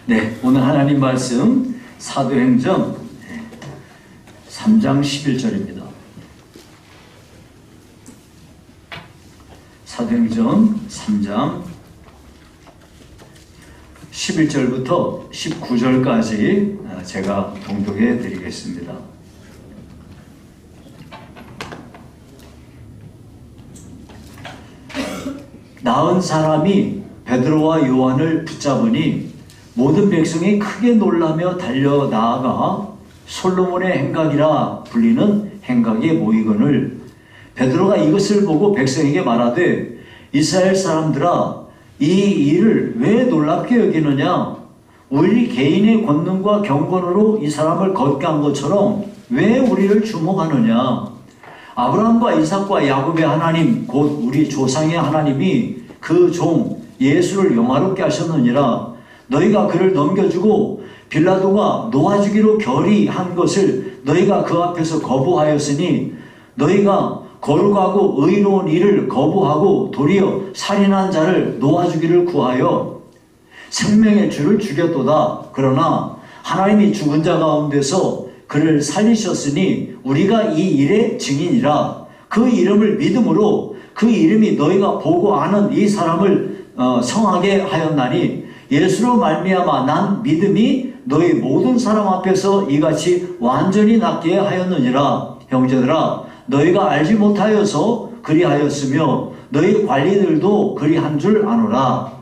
네, 오늘 하나님 말씀 사도행전 3장 11절입니다. 사도행전 3장 11절부터 19절까지 제가 봉독해 드리겠습니다. 나은 사람이 베드로와 요한을 붙잡으니 모든 백성이 크게 놀라며 달려 나아가 솔로몬의 행각이라 불리는 행각에 모이거늘 베드로가 이것을 보고 백성에게 말하되 이스라엘 사람들아 이 일을 왜 놀랍게 여기느냐? 우리 개인의 권능과 경건으로 이 사람을 걷게 한 것처럼 왜 우리를 주목하느냐? 아브라함과 이삭과 야곱의 하나님 곧 우리 조상의 하나님이 그 종 예수를 영화롭게 하셨느니라. 너희가 그를 넘겨주고 빌라도가 놓아주기로 결의한 것을 너희가 그 앞에서 거부하였으니 너희가 거룩하고 의로운 일을 거부하고 도리어 살인한 자를 놓아주기를 구하여 생명의 주를 죽였도다. 그러나 하나님이 죽은 자 가운데서 그를 살리셨으니 우리가 이 일의 증인이라. 그 이름을 믿음으로 그 이름이 너희가 보고 아는 이 사람을 성하게 하였나니 예수로 말미암아 난 믿음이 너희 모든 사람 앞에서 이같이 완전히 낫게 하였느니라. 형제들아 너희가 알지 못하여서 그리하였으며 너희 관리들도 그리한 줄 아노라.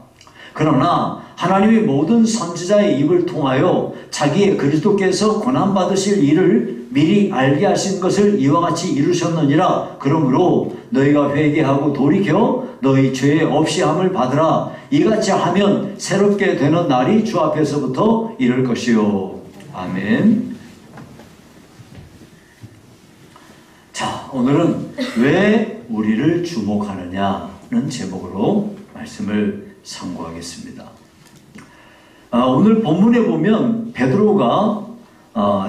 그러나 하나님이 모든 선지자의 입을 통하여 자기의 그리스도께서 고난받으실 일을 미리 알게 하신 것을 이와 같이 이루셨느니라. 그러므로 너희가 회개하고 돌이켜 너희 죄 없이 함을 받으라. 이같이 하면 새롭게 되는 날이 주 앞에서부터 이를 것이요. 아멘. 자, 오늘은 왜 우리를 주목하느냐는 제목으로 말씀을 상고하겠습니다. 오늘 본문에 보면 베드로가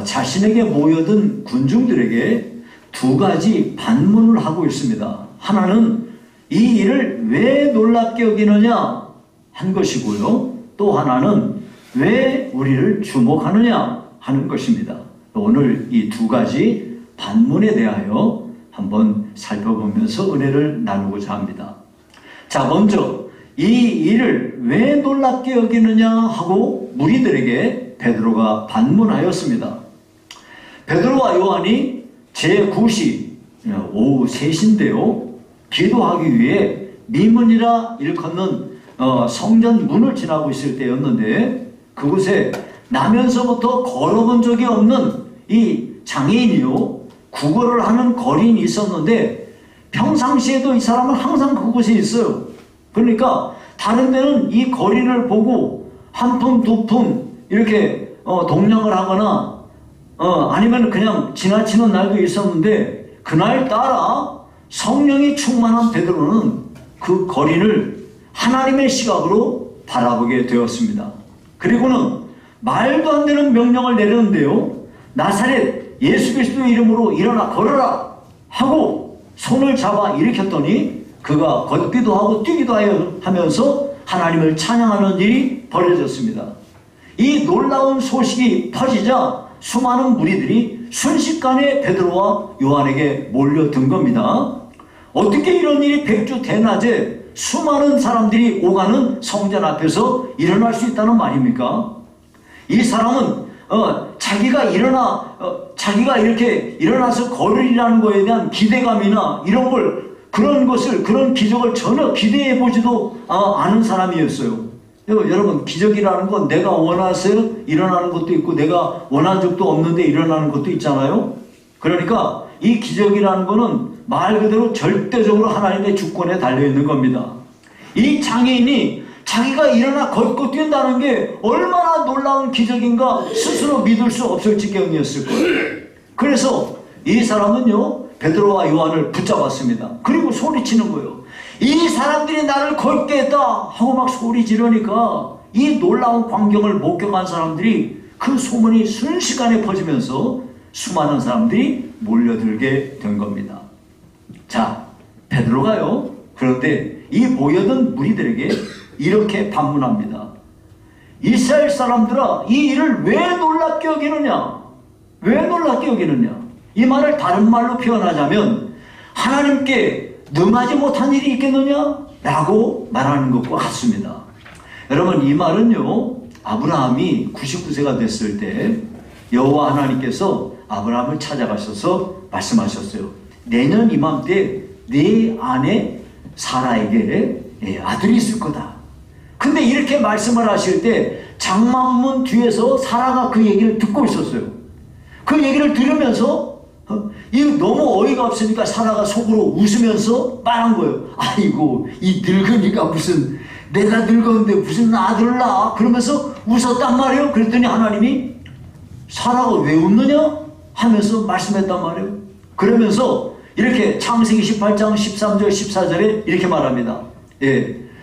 자신에게 모여든 군중들에게 두 가지 반문을 하고 있습니다. 하나는 이 일을 왜 놀랍게 여기느냐 한 것이고요. 또 하나는 왜 우리를 주목하느냐 하는 것입니다. 오늘 이 두 가지 반문에 대하여 한번 살펴보면서 은혜를 나누고자 합니다. 자, 먼저 이 일을 왜 놀랍게 여기느냐 하고 무리들에게 베드로가 반문하였습니다. 베드로와 요한이 제9시 오후 3시인데요. 기도하기 위해 미문이라 일컫는 성전 문을 지나고 있을 때였는데 그곳에 나면서부터 걸어본 적이 없는 이 장애인이요 구걸을 하는 거리인이 있었는데 평상시에도 이 사람은 항상 그곳에 있어요. 그러니까 다른 데는 이 거리를 보고 한 푼, 두 푼 이렇게 동냥을 하거나 아니면 그냥 지나치는 날도 있었는데 그날따라 성령이 충만한 베드로는 그 거리를 하나님의 시각으로 바라보게 되었습니다. 그리고는 말도 안 되는 명령을 내렸는데요. 나사렛 예수 그리스도의 이름으로 일어나 걸어라 하고 손을 잡아 일으켰더니 그가 걷기도 하고 뛰기도 하면서 하나님을 찬양하는 일이 벌어졌습니다. 이 놀라운 소식이 퍼지자 수많은 무리들이 순식간에 베드로와 요한에게 몰려든 겁니다. 어떻게 이런 일이 백주 대낮에 수많은 사람들이 오가는 성전 앞에서 일어날 수 있다는 말입니까? 이 사람은 자기가 이렇게 일어나서 걸으리라는 거에 대한 기대감이나 그런 기적을 전혀 기대해 보지도 않은 사람이었어요. 여러분, 기적이라는 건 내가 원해서 일어나는 것도 있고 내가 원한 적도 없는데 일어나는 것도 있잖아요. 그러니까 이 기적이라는 거는 말 그대로 절대적으로 하나님의 주권에 달려있는 겁니다. 이 장애인이 자기가 일어나 걷고 뛴다는 게 얼마나 놀라운 기적인가 스스로 믿을 수 없을 지경이었을 거예요. 그래서 이 사람은요 베드로와 요한을 붙잡았습니다. 그리고 소리치는 거예요. 이 사람들이 나를 걷게 했다 하고 막 소리 지르니까 이 놀라운 광경을 목격한 사람들이 그 소문이 순식간에 퍼지면서 수많은 사람들이 몰려들게 된 겁니다. 자, 베드로가요 그런데 이 모여든 무리들에게 이렇게 반문합니다. 이스라엘 사람들아, 이 일을 왜 놀랍게 여기느냐? 왜 놀랍게 여기느냐? 이 말을 다른 말로 표현하자면 하나님께 능하지 못한 일이 있겠느냐? 라고 말하는 것과 같습니다. 여러분, 이 말은요, 아브라함이 99세가 됐을 때 여호와 하나님께서 아브라함을 찾아가셔서 말씀하셨어요. 내년 이맘때 네 아내 사라에게 아들이 있을 거다. 근데 이렇게 말씀을 하실 때 장막문 뒤에서 사라가 그 얘기를 듣고 있었어요. 그 얘기를 들으면서 이거 너무 어이가 없으니까 사라가 속으로 웃으면서 말한 거예요. 아이고, 이 늙으니까 무슨, 내가 늙었는데 무슨 아들을 낳아? 그러면서 웃었단 말이에요. 그랬더니 하나님이 사라가 왜 웃느냐? 하면서 말씀했단 말이에요. 그러면서 이렇게 창세기 18장 13절 14절에 이렇게 말합니다.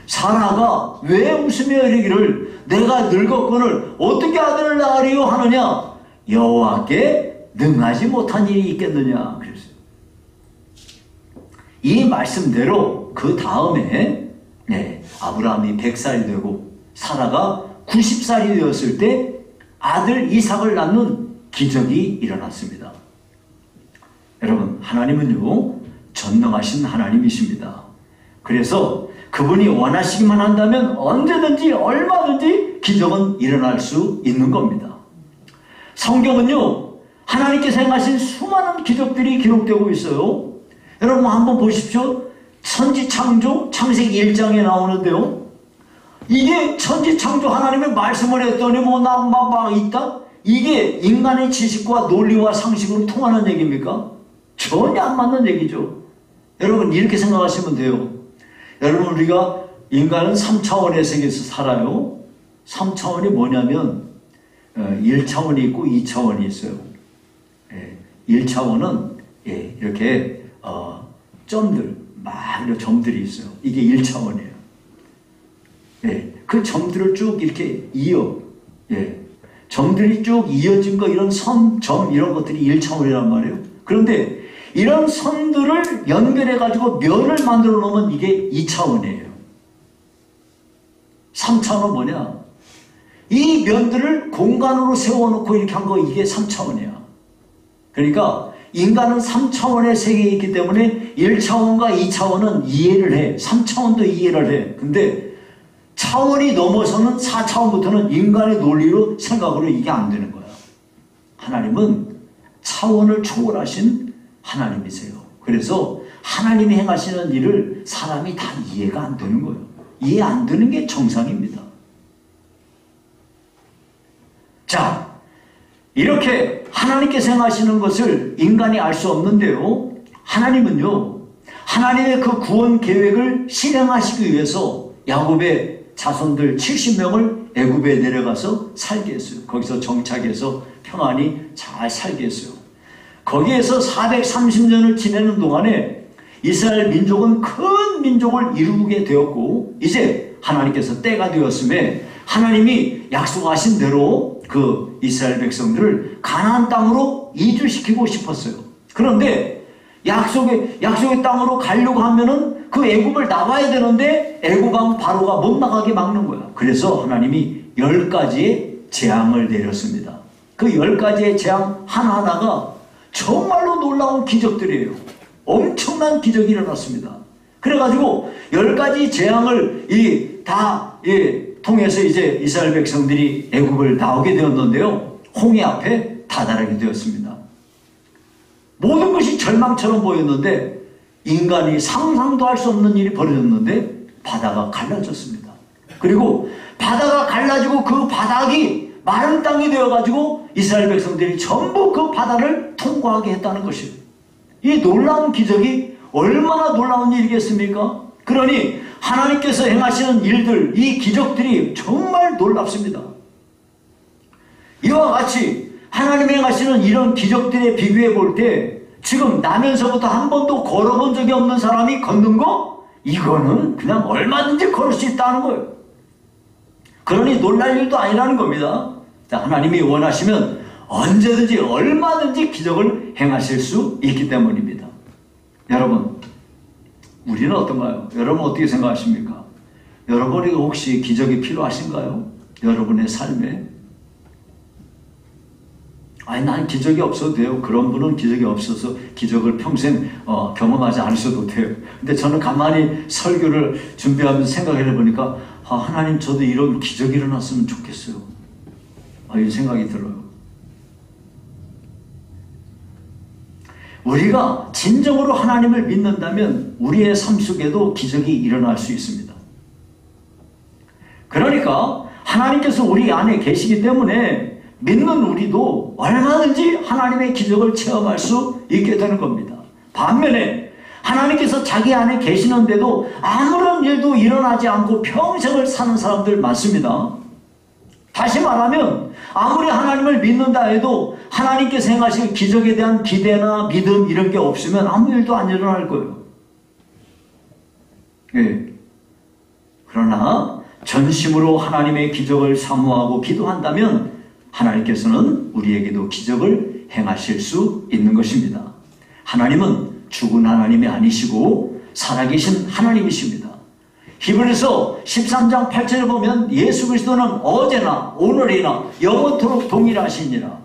사라가 왜 웃으며 이르기를 내가 늙었거늘 어떻게 아들을 낳으리요 하느냐? 여호와께 능하지 못한 일이 있겠느냐 그랬어요. 이 말씀대로 그 다음에 아브라함이 100살이 되고 사라가 90살이 되었을 때 아들 이삭을 낳는 기적이 일어났습니다. 여러분, 하나님은요 전능하신 하나님이십니다. 그래서 그분이 원하시기만 한다면 언제든지 얼마든지 기적은 일어날 수 있는 겁니다. 성경은요 하나님께서 행하신 수많은 기적들이 기록되고 있어요. 여러분 한번 보십시오. 천지창조 창세기 1장에 나오는데요, 이게 천지창조 하나님의 말씀을 했더니 막 있다? 이게 인간의 지식과 논리와 상식으로 통하는 얘기입니까? 전혀 안 맞는 얘기죠. 여러분 이렇게 생각하시면 돼요. 여러분, 우리가 인간은 3차원의 세계에서 살아요. 3차원이 뭐냐면 1차원이 있고 2차원이 있어요. 1차원은 이렇게 점들, 막 이런 점들이 있어요. 이게 1차원이에요. 그 점들을 쭉 이렇게 점들이 쭉 이어진 거, 이런 선, 점 이런 것들이 1차원이란 말이에요. 그런데 이런 선들을 연결해 가지고 면을 만들어 놓으면 이게 2차원이에요. 3차원은 뭐냐? 이 면들을 공간으로 세워놓고 이렇게 한 거, 이게 3차원이야. 그러니까 인간은 3차원의 세계에 있기 때문에 1차원과 2차원은 이해를 해. 3차원도 이해를 해. 근데 차원이 넘어서는 4차원부터는 인간의 논리로 생각으로 이게 안 되는 거야. 하나님은 차원을 초월하신 하나님이세요. 그래서 하나님이 행하시는 일을 사람이 다 이해가 안 되는 거예요. 이해 안 되는 게 정상입니다. 자, 이렇게 하나님께서 행하시는 것을 인간이 알 수 없는데요, 하나님은요 하나님의 그 구원 계획을 실행하시기 위해서 야곱의 자손들 70명을 애굽에 내려가서 살게 했어요. 거기서 정착해서 평안히 잘 살게 했어요. 거기에서 430년을 지내는 동안에 이스라엘 민족은 큰 민족을 이루게 되었고, 이제 하나님께서 때가 되었음에 하나님이 약속하신 대로 그 이스라엘 백성들을 가나안 땅으로 이주시키고 싶었어요. 그런데 약속의 땅으로 가려고 하면은 그 애굽을 나와야 되는데 애굽 왕 바로가 못 나가게 막는 거야. 그래서 하나님이 10가지의 재앙을 내렸습니다. 그 10가지의 재앙 하나하나가 정말로 놀라운 기적들이에요. 엄청난 기적이 일어났습니다. 그래가지고 10가지 재앙을 통해서 이제 이스라엘 백성들이 애굽을 나오게 되었는데요, 홍해 앞에 다다르게 되었습니다. 모든 것이 절망처럼 보였는데 인간이 상상도 할 수 없는 일이 벌어졌는데 바다가 갈라졌습니다. 그리고 바다가 갈라지고 그 바닥이 마른 땅이 되어가지고 이스라엘 백성들이 전부 그 바다를 통과하게 했다는 것이에요. 이 놀라운 기적이 얼마나 놀라운 일이겠습니까? 그러니 하나님께서 행하시는 일들, 이 기적들이 정말 놀랍습니다. 이와 같이 하나님이 행하시는 이런 기적들에 비교해 볼 때 지금 나면서부터 한 번도 걸어본 적이 없는 사람이 걷는 거? 이거는 그냥 얼마든지 걸을 수 있다는 거예요. 그러니 놀랄 일도 아니라는 겁니다. 하나님이 원하시면 언제든지 얼마든지 기적을 행하실 수 있기 때문입니다. 여러분, 우리는 어떤가요? 여러분 어떻게 생각하십니까? 여러분이 혹시 기적이 필요하신가요? 여러분의 삶에? 아니, 난 기적이 없어도 돼요. 그런 분은 기적이 없어서 기적을 평생 경험하지 않으셔도 돼요. 근데 저는 가만히 설교를 준비하면서 생각을 해보니까 하나님, 저도 이런 기적이 일어났으면 좋겠어요. 이 생각이 들어요. 우리가 진정으로 하나님을 믿는다면 우리의 삶 속에도 기적이 일어날 수 있습니다. 그러니까 하나님께서 우리 안에 계시기 때문에 믿는 우리도 얼마든지 하나님의 기적을 체험할 수 있게 되는 겁니다. 반면에 하나님께서 자기 안에 계시는데도 아무런 일도 일어나지 않고 평생을 사는 사람들 많습니다. 다시 말하면 아무리 하나님을 믿는다 해도 하나님께서 행하실 기적에 대한 기대나 믿음 이런 게 없으면 아무 일도 안 일어날 거예요. 예. 그러나 전심으로 하나님의 기적을 사모하고 기도한다면 하나님께서는 우리에게도 기적을 행하실 수 있는 것입니다. 하나님은 죽은 하나님이 아니시고 살아계신 하나님이십니다. 히브리서 13장 8절을 보면 예수 그리스도는 어제나 오늘이나 영원토록 동일하시니라.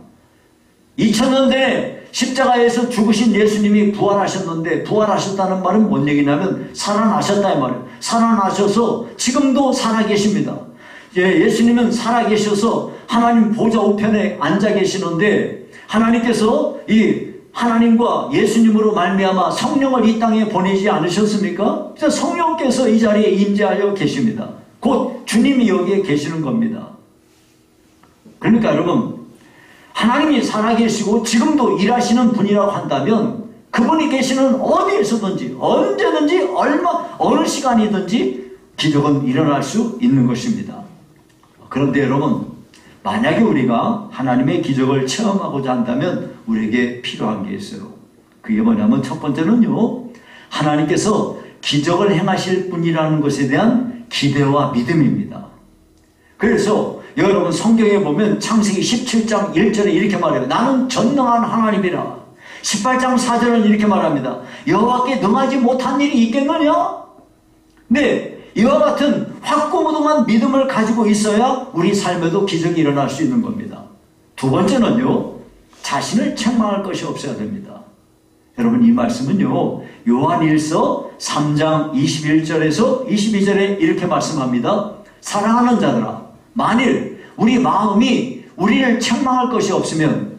2000년 전에 십자가에서 죽으신 예수님이 부활하셨는데, 부활하셨다는 말은 뭔 얘기냐면 살아나셨다 이 말이에요. 살아나셔서 지금도 살아계십니다. 예수님은 살아계셔서 하나님 보좌 우편에 앉아 계시는데, 하나님께서 이 하나님과 예수님으로 말미암아 성령을 이 땅에 보내지 않으셨습니까? 그래서 성령께서 이 자리에 임재하여 계십니다. 곧 주님이 여기에 계시는 겁니다. 그러니까 여러분, 하나님이 살아계시고 지금도 일하시는 분이라고 한다면 그분이 계시는 어디에서든지 언제든지 어느 시간이든지 기적은 일어날 수 있는 것입니다. 그런데 여러분, 만약에 우리가 하나님의 기적을 체험하고자 한다면 우리에게 필요한 게 있어요. 그게 뭐냐면 첫 번째는요, 하나님께서 기적을 행하실 분이라는 것에 대한 기대와 믿음입니다. 그래서 여러분 성경에 보면 창세기 17장 1절에 이렇게 말해요. 나는 전능한 하나님이라. 18장 4절은 이렇게 말합니다. 여호와께 능하지 못한 일이 있겠느냐? 네, 이와 같은 확고부동한 믿음을 가지고 있어야 우리 삶에도 기적이 일어날 수 있는 겁니다. 두 번째는요, 자신을 책망할 것이 없어야 됩니다. 여러분, 이 말씀은요, 요한일서 3장 21절에서 22절에 이렇게 말씀합니다. 사랑하는 자들아, 만일 우리 마음이 우리를 책망할 것이 없으면,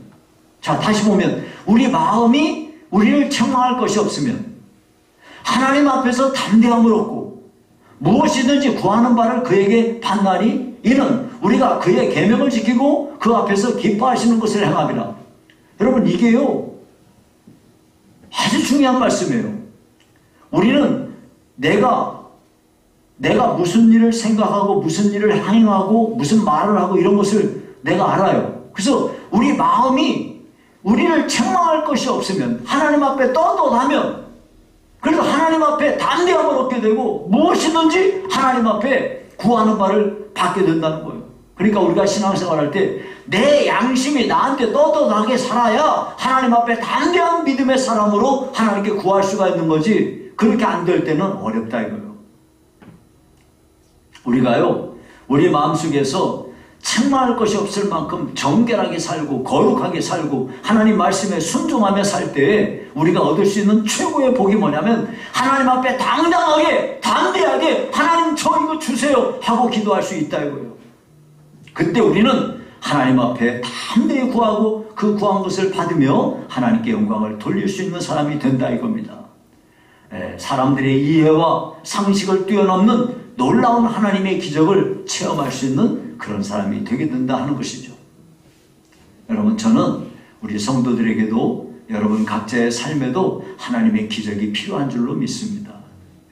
자, 다시 보면 우리 마음이 우리를 책망할 것이 없으면 하나님 앞에서 담대함을 얻고 무엇이든지 구하는 바를 그에게 받나니 이는 우리가 그의 계명을 지키고 그 앞에서 기뻐하시는 것을 행함이라. 여러분, 이게요 아주 중요한 말씀이에요. 우리는 내가 무슨 일을 생각하고 무슨 일을 행하고 무슨 말을 하고 이런 것을 내가 알아요. 그래서 우리 마음이 우리를 책망할 것이 없으면, 하나님 앞에 떳떳하면, 그래서 하나님 앞에 담대함을 얻게 되고 무엇이든지 하나님 앞에 구하는 바를 받게 된다는 거예요. 그러니까 우리가 신앙생활할 때 내 양심이 나한테 떳떳하게 살아야 하나님 앞에 담대한 믿음의 사람으로 하나님께 구할 수가 있는 거지, 그렇게 안 될 때는 어렵다 이거예요. 우리가요, 우리 마음속에서 책망할 것이 없을 만큼 정결하게 살고 거룩하게 살고 하나님 말씀에 순종하며 살 때 우리가 얻을 수 있는 최고의 복이 뭐냐면 하나님 앞에 당당하게 담대하게 하나님 저 이거 주세요 하고 기도할 수 있다 이거예요. 그때 우리는 하나님 앞에 담대히 구하고 그 구한 것을 받으며 하나님께 영광을 돌릴 수 있는 사람이 된다 이겁니다. 사람들의 이해와 상식을 뛰어넘는 놀라운 하나님의 기적을 체험할 수 있는 그런 사람이 되게 된다 하는 것이죠. 여러분, 저는 우리 성도들에게도 여러분 각자의 삶에도 하나님의 기적이 필요한 줄로 믿습니다.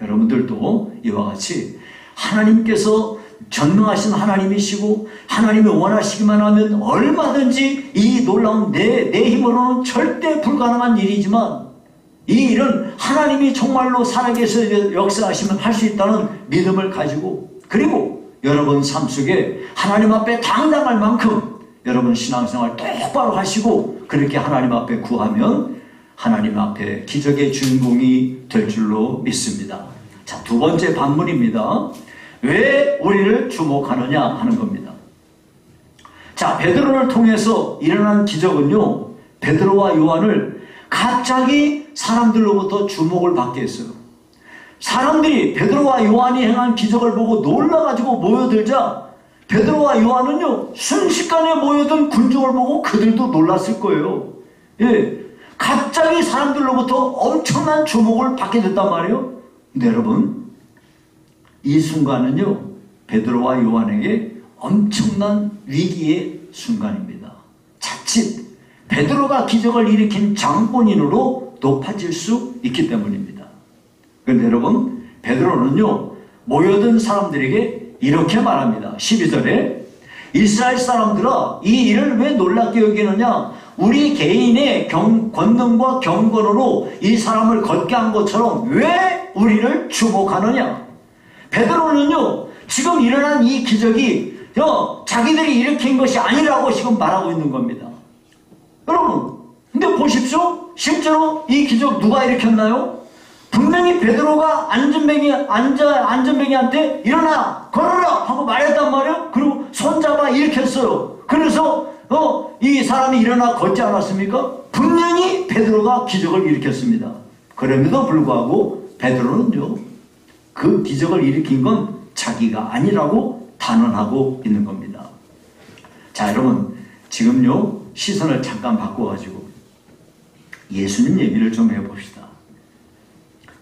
여러분들도 이와 같이 하나님께서 전능하신 하나님이시고 하나님이 원하시기만 하면 얼마든지 이 놀라운 내 힘으로는 절대 불가능한 일이지만 이 일은 하나님이 정말로 살아계셔 역사하시면 할 수 있다는 믿음을 가지고, 그리고 여러분 삶 속에 하나님 앞에 당당할 만큼 여러분 신앙생활 똑바로 하시고 그렇게 하나님 앞에 구하면 하나님 앞에 기적의 주인공이 될 줄로 믿습니다. 자, 두 번째 반문입니다. 왜 우리를 주목하느냐 하는 겁니다. 자, 베드로를 통해서 일어난 기적은요, 베드로와 요한을 갑자기 사람들로부터 주목을 받게 했어요. 사람들이 베드로와 요한이 행한 기적을 보고 놀라가지고 모여들자 베드로와 요한은요, 순식간에 모여든 군중을 보고 그들도 놀랐을 거예요. 예, 갑자기 사람들로부터 엄청난 주목을 받게 됐단 말이에요. 근데 여러분, 이 순간은요, 베드로와 요한에게 엄청난 위기의 순간입니다. 자칫 베드로가 기적을 일으킨 장본인으로 높아질 수 있기 때문입니다. 그런데 여러분, 베드로는요, 모여든 사람들에게 이렇게 말합니다. 12절에 이스라엘 사람들아, 이 일을 왜 놀랍게 여기느냐? 우리 개인의 권능과 경건으로 이 사람을 걷게 한 것처럼 왜 우리를 주목하느냐? 베드로는요, 지금 일어난 이 기적이 자기들이 일으킨 것이 아니라고 지금 말하고 있는 겁니다. 여러분, 근데 보십시오. 실제로 이 기적 누가 일으켰나요? 분명히 베드로가 안전뱅이한테 일어나 걸어라 하고 말했단 말이에요. 그리고 손잡아 일으켰어요. 그래서 이 사람이 일어나 걷지 않았습니까? 분명히 베드로가 기적을 일으켰습니다. 그럼에도 불구하고 베드로는요, 그 기적을 일으킨 건 자기가 아니라고 단언하고 있는 겁니다. 자, 여러분, 지금요, 시선을 잠깐 바꿔가지고 예수님 얘기를 좀 해봅시다.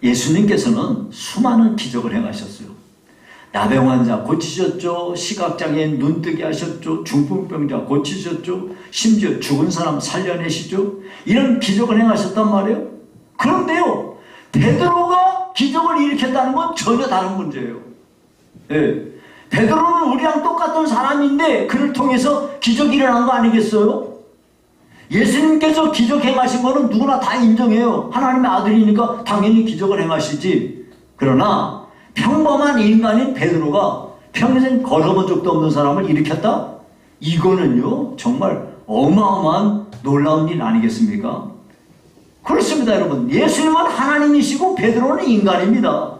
예수님께서는 수많은 기적을 행하셨어요. 나병 환자 고치셨죠. 시각장애인 눈뜨게 하셨죠. 중풍병자 고치셨죠. 심지어 죽은 사람 살려내시죠. 이런 기적을 행하셨단 말이에요. 그런데요, 베드로가 기적을 일으켰다는 건 전혀 다른 문제예요. 네. 베드로는 우리랑 똑같은 사람인데 그를 통해서 기적이 일어난 거 아니겠어요? 예수님께서 기적 행하신 거는 누구나 다 인정해요. 하나님의 아들이니까 당연히 기적을 행하시지. 그러나 평범한 인간인 베드로가 평생 걸어본 적도 없는 사람을 일으켰다? 이거는요, 정말 어마어마한 놀라운 일 아니겠습니까? 그렇습니다, 여러분. 예수님은 하나님이시고 베드로는 인간입니다.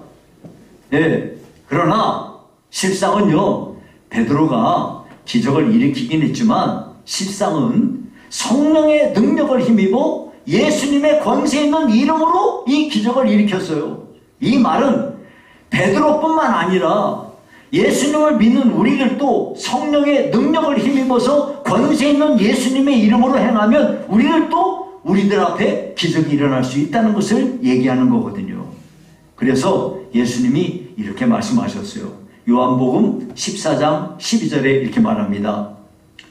네. 그러나 실상은요, 베드로가 기적을 일으키긴 했지만 실상은 성령의 능력을 힘입어 예수님의 권세 있는 이름으로 이 기적을 일으켰어요. 이 말은 베드로뿐만 아니라 예수님을 믿는 우리들도 성령의 능력을 힘입어서 권세 있는 예수님의 이름으로 행하면 우리들도 우리들 앞에 기적이 일어날 수 있다는 것을 얘기하는 거거든요. 그래서 예수님이 이렇게 말씀하셨어요. 요한복음 14장 12절에 이렇게 말합니다.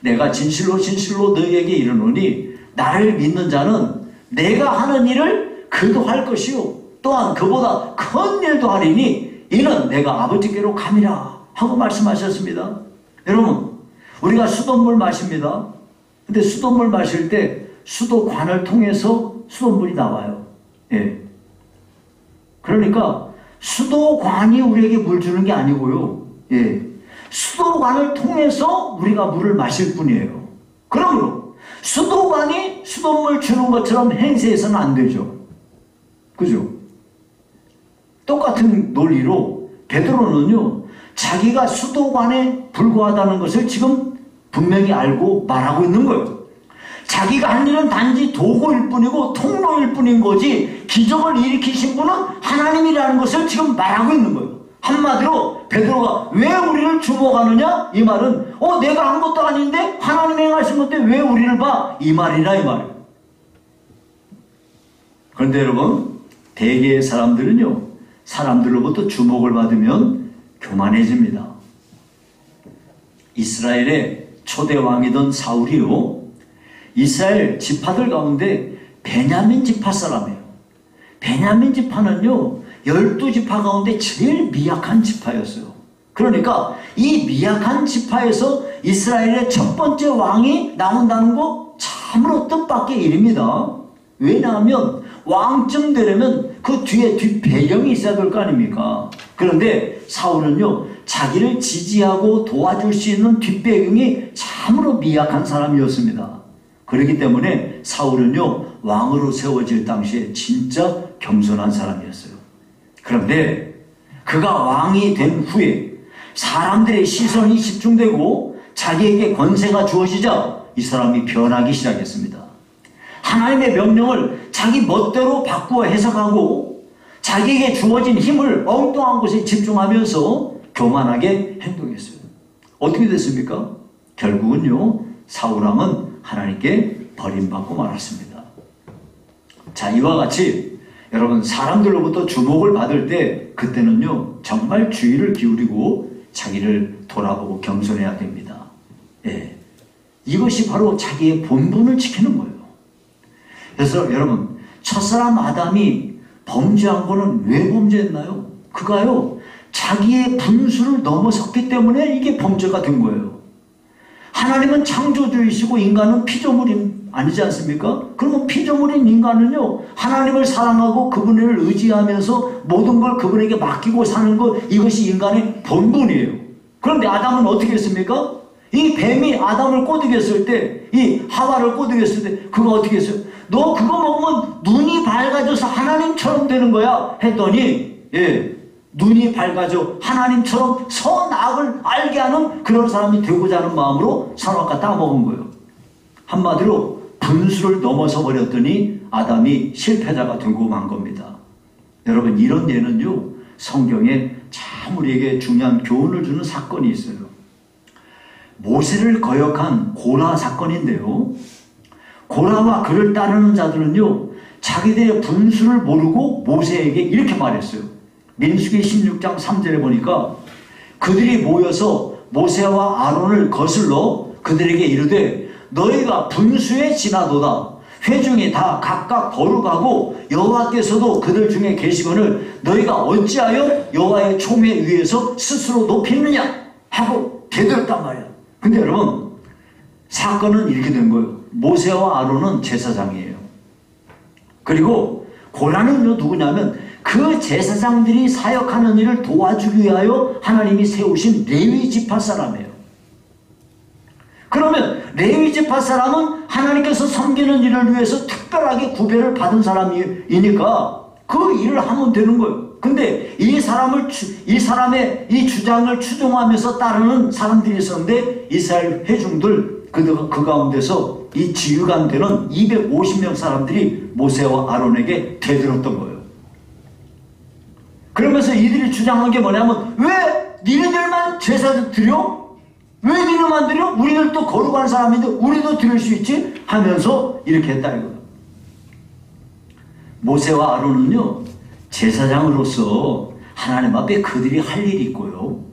내가 진실로 진실로 너희에게 이르노니 나를 믿는 자는 내가 하는 일을 그도 할 것이요 또한 그보다 큰 일도 하리니 이는 내가 아버지께로 감이라 하고 말씀하셨습니다. 여러분, 우리가 수돗물 마십니다. 근데 수돗물 마실 때 수도관을 통해서 수돗물이 나와요. 예. 그러니까 수도관이 우리에게 물 주는 게 아니고요. 예. 수도관을 통해서 우리가 물을 마실 뿐이에요. 그러므로 수도관이 수돗물 주는 것처럼 행세해서는 안 되죠. 그죠? 똑같은 논리로 베드로는요, 자기가 수도관에 불과하다는 것을 지금 분명히 알고 말하고 있는 거예요. 자기가 한 일은 단지 도구일 뿐이고 통로일 뿐인 거지 기적을 일으키신 분은 하나님이라는 것을 지금 말하고 있는 거예요. 한마디로 베드로가 왜 우리를 주목하느냐? 이 말은 내가 한 것도 아닌데 하나님이 행하신 건데 왜 우리를 봐? 이 말이라 이 말이에요. 그런데 여러분, 대개의 사람들은요, 사람들로부터 주목을 받으면 교만해집니다. 이스라엘의 초대 왕이던 사울이요, 이스라엘 지파들 가운데 베냐민 지파 사람이에요. 베냐민 지파는요, 12지파 가운데 제일 미약한 지파였어요. 그러니까 이 미약한 지파에서 이스라엘의 첫 번째 왕이 나온다는 거 참으로 뜻밖의 일입니다. 왜냐하면 왕쯤 되려면 그 뒤에 뒷배경이 있어야 될 거 아닙니까? 그런데 사울은요, 자기를 지지하고 도와줄 수 있는 뒷배경이 참으로 미약한 사람이었습니다. 그렇기 때문에 사울은요, 왕으로 세워질 당시에 진짜 겸손한 사람이었어요. 그런데 그가 왕이 된 후에 사람들의 시선이 집중되고 자기에게 권세가 주어지자 이 사람이 변하기 시작했습니다. 하나님의 명령을 자기 멋대로 바꾸어 해석하고 자기에게 주어진 힘을 엉뚱한 곳에 집중하면서 교만하게 행동했어요. 어떻게 됐습니까? 결국은요, 사울왕은 하나님께 버림받고 말았습니다. 자, 이와 같이 여러분, 사람들로부터 주목을 받을 때 그때는요, 정말 주의를 기울이고 자기를 돌아보고 겸손해야 됩니다. 예. 이것이 바로 자기의 본분을 지키는 거예요. 그래서 여러분, 첫사람 아담이 범죄한 거는 왜 범죄했나요? 그가요, 자기의 분수를 넘어섰기 때문에 이게 범죄가 된 거예요. 하나님은 창조주이시고 인간은 피조물이 아니지 않습니까? 그러면 피조물인 인간은요, 하나님을 사랑하고 그분을 의지하면서 모든 걸 그분에게 맡기고 사는 것, 이것이 인간의 본분이에요. 그런데 아담은 어떻게 했습니까? 이 뱀이 아담을 꼬드겼을 때, 이 하와를 꼬드겼을 때 그가 어떻게 했어요? 너 그거 먹으면 눈이 밝아져서 하나님처럼 되는 거야 했더니, 예, 눈이 밝아져 하나님처럼 선악을 알게 하는 그런 사람이 되고자 하는 마음으로 선악과 따먹은 거예요. 한마디로 분수를 넘어서 버렸더니 아담이 실패자가 되고 만 겁니다. 여러분, 이런 예는요, 성경에 참 우리에게 중요한 교훈을 주는 사건이 있어요. 모세를 거역한 고라 사건인데요, 고라와 그를 따르는 자들은요, 자기들의 분수를 모르고 모세에게 이렇게 말했어요. 민수기 16장 3절에 보니까 그들이 모여서 모세와 아론을 거슬러 그들에게 이르되 너희가 분수에 지나도다. 회중이 다 각각 거룩하고 여호와께서도 그들 중에 계시거늘 너희가 어찌하여 여호와의 총회 위에서 스스로 높이느냐 하고 대들었단 말이야. 근데 여러분, 사건은 이렇게 된 거예요. 모세와 아론은 제사장이에요. 그리고 고라는요, 누구냐면 그 제사장들이 사역하는 일을 도와주기 위하여 하나님이 세우신 레위 지파 사람이에요. 그러면 레위 지파 사람은 하나님께서 섬기는 일을 위해서 특별하게 구별을 받은 사람이니까 그 일을 하면 되는 거예요. 근데 이 사람의 이 주장을 추종하면서 따르는 사람들이 있었는데 이스라엘 회중들 그 가운데서 이 지휘관 되는 250명 사람들이 모세와 아론에게 대들었던 거예요. 그러면서 이들이 주장한 게 뭐냐면, 왜 니네들만 제사 드려? 왜 니네만 드려? 우리들도 거룩한 사람인데 우리도 드릴 수 있지? 하면서 이렇게 했다 이거예요. 모세와 아론은요, 제사장으로서 하나님 앞에 그들이 할 일이 있고요,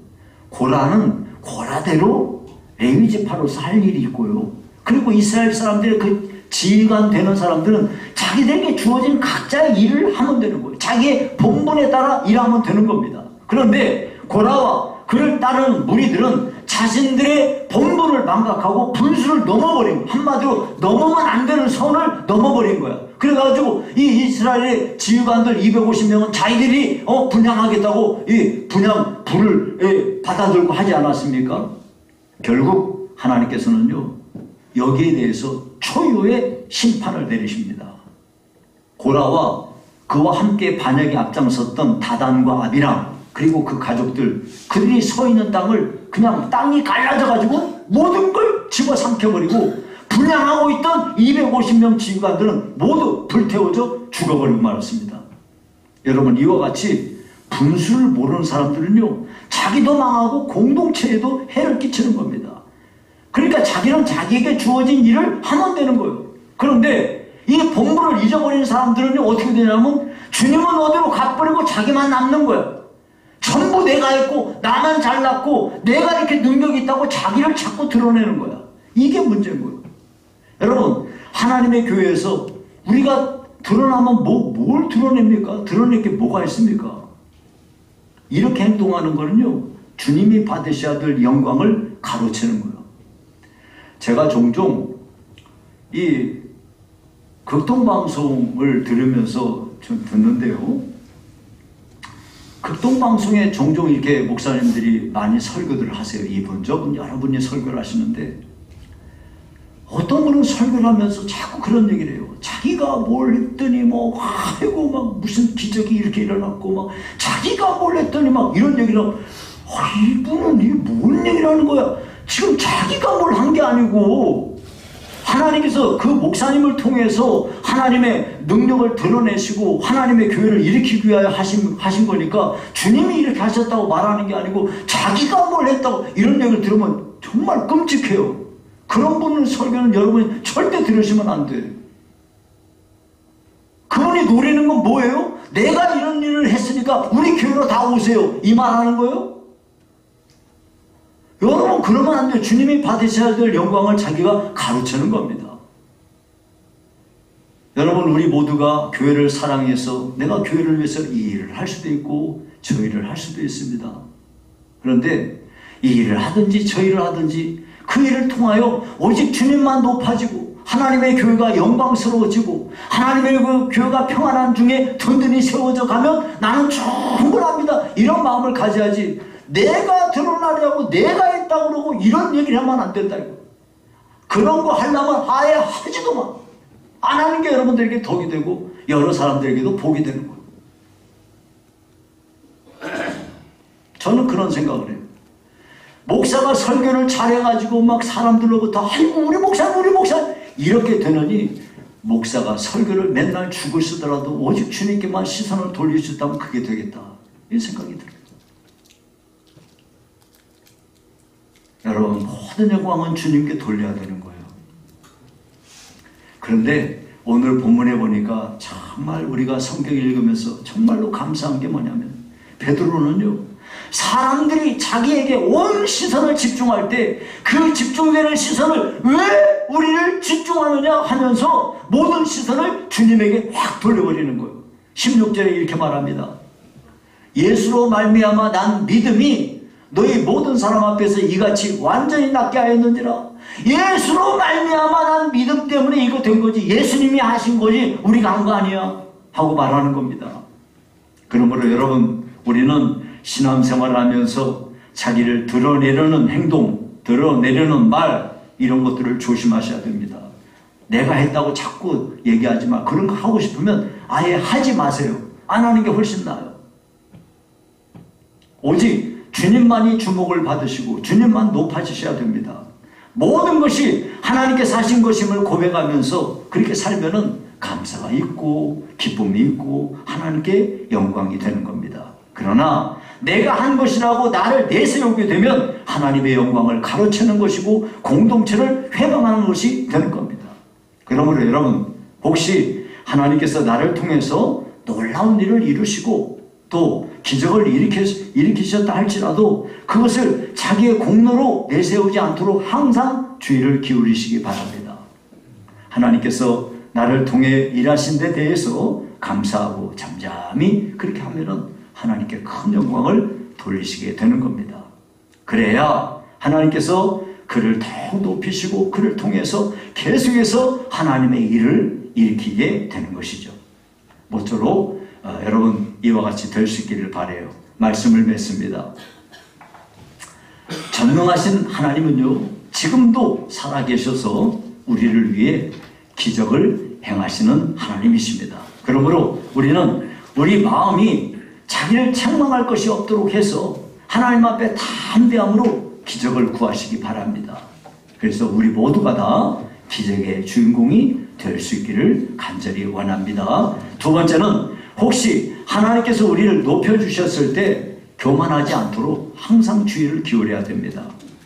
고라는 고라대로 레위 지파로서 할 일이 있고요, 그리고 이스라엘 사람들의 그 지휘관 되는 사람들은 자기들에게 주어진 각자의 일을 하면 되는 거예요. 자기의 본분에 따라 일하면 되는 겁니다. 그런데 고라와 그를 따르는 무리들은 자신들의 본분을 망각하고 분수를 넘어버린, 한마디로 넘으면 안 되는 선을 넘어버린 거야. 그래가지고 이 이스라엘의 지휘관들 250명은 자기들이 분양하겠다고 이 분양 불을 받아들고 하지 않았습니까? 결국 하나님께서는요, 여기에 대해서 초유의 심판을 내리십니다. 고라와 그와 함께 반역에 앞장섰던 다단과 아비람, 그리고 그 가족들, 그들이 서 있는 땅을 그냥 땅이 갈라져가지고 모든 걸 집어삼켜버리고 분양하고 있던 250명 지휘관들은 모두 불태워져 죽어버리고 말았습니다. 여러분, 이와 같이 분수를 모르는 사람들은요, 자기도 망하고 공동체에도 해를 끼치는 겁니다. 그러니까 자기는 자기에게 주어진 일을 하면 되는 거예요. 그런데 이 본분을 잊어버리는 사람들은 어떻게 되냐면 주님은 어디로 가버리고 자기만 남는 거예요. 전부 내가 했고 나만 잘났고 내가 이렇게 능력이 있다고 자기를 자꾸 드러내는 거야. 이게 문제인 거예요. 여러분, 하나님의 교회에서 우리가 드러나면 뭘 드러냅니까? 드러낼 게 뭐가 있습니까? 이렇게 행동하는 거는요, 주님이 받으셔야 될 영광을 가로채는 거예요. 제가 종종 이 극동방송을 들으면서 좀 듣는데요, 극동방송에 종종 이렇게 목사님들이 많이 설교들을 하세요. 이분 저분 여러분이 설교를 하시는데 어떤 분은 설교를 하면서 자꾸 그런 얘기를 해요. 자기가 뭘 했더니 뭐 아이고 막 무슨 기적이 이렇게 일어났고 막 자기가 뭘 했더니 막 이런 얘기를 하고, 이분은 이게 뭔 얘기를 하는 거야? 지금 자기가 뭘 한 게 아니고 하나님께서 그 목사님을 통해서 하나님의 능력을 드러내시고 하나님의 교회를 일으키기 위하여 하신 거니까 주님이 이렇게 하셨다고 말하는 게 아니고 자기가 뭘 했다고 이런 얘기를 들으면 정말 끔찍해요. 그런 분은 설교는 여러분이 절대 들으시면 안 돼요. 그분이 노리는 건 뭐예요? 내가 이런 일을 했으니까 우리 교회로 다 오세요. 이 말하는 거예요? 여러분 그러면 안 돼요. 주님이 받으셔야 될 영광을 자기가 가로채는 겁니다. 여러분 우리 모두가 교회를 사랑해서 내가 교회를 위해서 이 일을 할 수도 있고 저 일을 할 수도 있습니다. 그런데 이 일을 하든지 저 일을 하든지 그 일을 통하여 오직 주님만 높아지고 하나님의 교회가 영광스러워지고 하나님의 그 교회가 평안한 중에 든든히 세워져 가면 나는 충분합니다. 이런 마음을 가져야지 내가 드러나려고 내가 했다고 그러고 이런 얘기를 하면 안 된다. 그런 거 하려면 아예 하지도 마. 안 하는 게 여러분들에게 덕이 되고 여러 사람들에게도 복이 되는 거예요. 저는 그런 생각을 해요. 목사가 설교를 잘해가지고 막 사람들로부터 아이고 우리 목사 이렇게 되느니 목사가 설교를 맨날 죽을 쓰더라도 오직 주님께만 시선을 돌릴 수 있다면 그게 되겠다. 이 생각이 들어요. 여러분 모든 영광은 주님께 돌려야 되는 거예요. 그런데 오늘 본문에 보니까 정말 우리가 성경 읽으면서 정말로 감사한 게 뭐냐면 베드로는요 사람들이 자기에게 온 시선을 집중할 때 그 집중되는 시선을 왜 우리를 집중하느냐 하면서 모든 시선을 주님에게 확 돌려버리는 거예요. 16절에 이렇게 말합니다. 예수로 말미암아 난 믿음이 너희 모든 사람 앞에서 이같이 완전히 낫게 하였는지라. 예수로 말미암아 난 믿음 때문에 이거 된 거지 예수님이 하신 거지 우리가 한 거 아니야 하고 말하는 겁니다. 그러므로 여러분 우리는 신앙생활을 하면서 자기를 드러내려는 행동, 드러내려는 말 이런 것들을 조심하셔야 됩니다. 내가 했다고 자꾸 얘기하지 마. 그런 거 하고 싶으면 아예 하지 마세요. 안 하는 게 훨씬 나아요. 오직 주님만이 주목을 받으시고 주님만 높아지셔야 됩니다. 모든 것이 하나님께서 하신 것임을 고백하면서 그렇게 살면은 감사가 있고 기쁨이 있고 하나님께 영광이 되는 겁니다. 그러나 내가 한 것이라고 나를 내세우게 되면 하나님의 영광을 가로채는 것이고 공동체를 회방하는 것이 되는 겁니다. 그러므로 여러분 혹시 하나님께서 나를 통해서 놀라운 일을 이루시고 또 기적을 일으키셨다 할지라도 그것을 자기의 공로로 내세우지 않도록 항상 주의를 기울이시기 바랍니다. 하나님께서 나를 통해 일하신 데 대해서 감사하고 잠잠히 그렇게 하면은 하나님께 큰 영광을 돌리시게 되는 겁니다. 그래야 하나님께서 그를 더욱 높이시고 그를 통해서 계속해서 하나님의 일을 일으키게 되는 것이죠. 모쪼록 여러분 이와 같이 될 수 있기를 바라요. 말씀을 맺습니다. 전능하신 하나님은요 지금도 살아계셔서 우리를 위해 기적을 행하시는 하나님이십니다. 그러므로 우리는 우리 마음이 자기를 책망할 것이 없도록 해서 하나님 앞에 담대함으로 기적을 구하시기 바랍니다. 그래서 우리 모두가 다 기적의 주인공이 될 수 있기를 간절히 원합니다. 두 번째는 혹시 하나님께서 우리를 높여주셨을 때 교만하지 않도록 항상 주의를 기울여야 됩니다.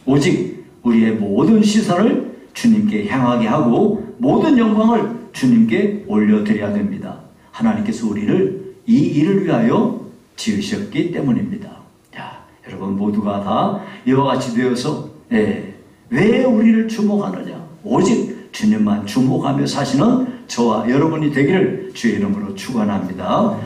오직 우리의 모든 시선을 주님께 향하게 하고 모든 영광을 주님께 올려드려야 됩니다. 하나님께서 우리를 이 일을 위하여 지으셨기 때문입니다. 자, 여러분 모두가 다 이와 같이 되어서 왜 우리를 주목하느냐? 오직 주님만 주목하며 사시는 저와 여러분이 되기를 주의 이름으로 축원합니다.